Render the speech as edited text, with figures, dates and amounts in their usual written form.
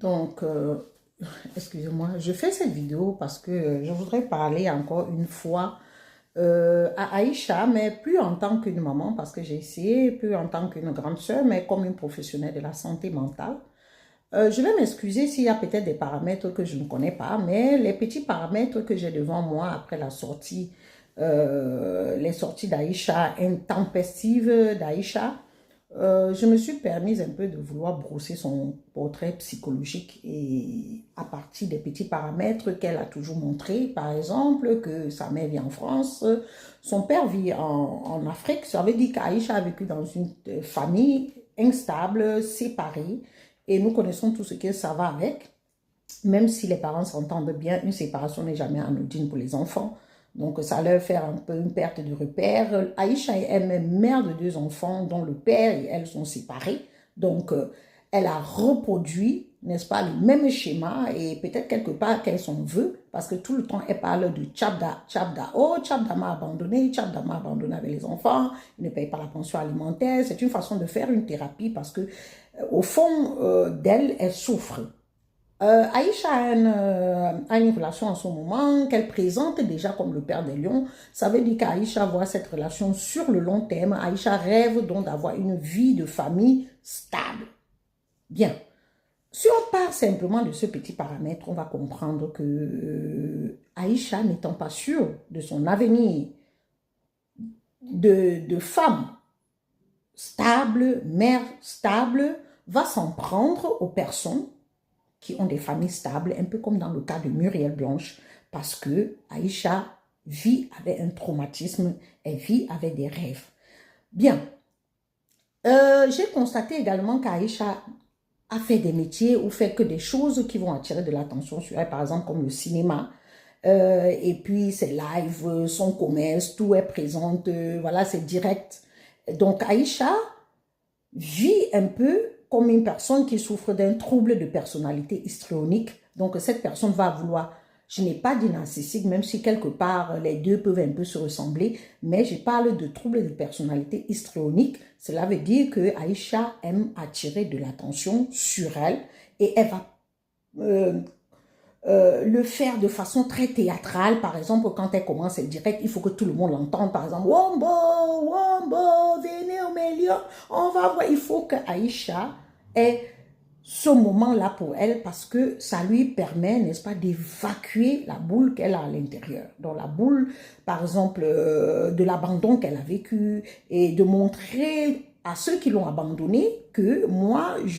Donc, excusez-moi, je fais cette vidéo parce que je voudrais parler encore une fois à Aïcha, mais plus en tant qu'une maman, parce que j'ai essayé, plus en tant qu'une grande sœur, mais comme une professionnelle de la santé mentale. Je vais m'excuser s'il y a peut-être des paramètres que je ne connais pas, mais les petits paramètres que j'ai devant moi après la sortie, les sorties d'Aïcha, intempestives d'Aïcha, je me suis permise un peu de vouloir brosser son portrait psychologique et à partir des petits paramètres qu'elle a toujours montré, par exemple, que sa mère vit en France, son père vit en Afrique. Ça veut dire qu'Aïcha a vécu dans une famille instable, séparée, et nous connaissons tout ce que ça va avec. Même si les parents s'entendent bien, une séparation n'est jamais anodine pour les enfants. Donc, ça leur fait un peu une perte de repère. Aïcha est elle-même mère de deux enfants dont le père et elle sont séparés. Donc, elle a reproduit, n'est-ce pas, le même schéma et peut-être quelque part qu'elle s'en veut parce que tout le temps, elle parle de Tchabda. Tchabda, oh, Tchabda m'a abandonné avec les enfants, il ne paye pas la pension alimentaire. C'est une façon de faire une thérapie parce que, au fond d'elle, elle souffre. Aïcha a une relation en ce moment qu'elle présente déjà comme le père des lions. Ça veut dire qu'Aïcha voit cette relation sur le long terme. Aïcha rêve donc d'avoir une vie de famille stable. Bien. Si on part simplement de ce petit paramètre, on va comprendre que Aïcha n'étant pas sûre de son avenir de femme stable, mère stable, va s'en prendre aux personnes qui ont des familles stables, un peu comme dans le cas de Muriel Blanche, parce que Aïcha vit avec un traumatisme, elle vit avec des rêves. Bien, j'ai constaté également qu'Aïcha a fait des métiers ou fait que des choses qui vont attirer de l'attention sur elle, par exemple comme le cinéma, et puis ses lives, son commerce, tout est présente, voilà, c'est direct. Donc Aïcha vit un peu comme une personne qui souffre d'un trouble de personnalité histrionique. Donc, cette personne va vouloir, je n'ai pas dit narcissique, même si quelque part les deux peuvent un peu se ressembler, mais je parle de trouble de personnalité histrionique. Cela veut dire que Aïcha aime attirer de l'attention sur elle et elle va le faire de façon très théâtrale. Par exemple, quand elle commence le direct, il faut que tout le monde l'entende. Par exemple, Wombo, Wombo, venez au milieu, on va voir. Il faut que Aïcha ait ce moment-là pour elle parce que ça lui permet, n'est-ce pas, d'évacuer la boule qu'elle a à l'intérieur. Donc la boule, par exemple, de l'abandon qu'elle a vécu et de montrer à ceux qui l'ont abandonné que moi,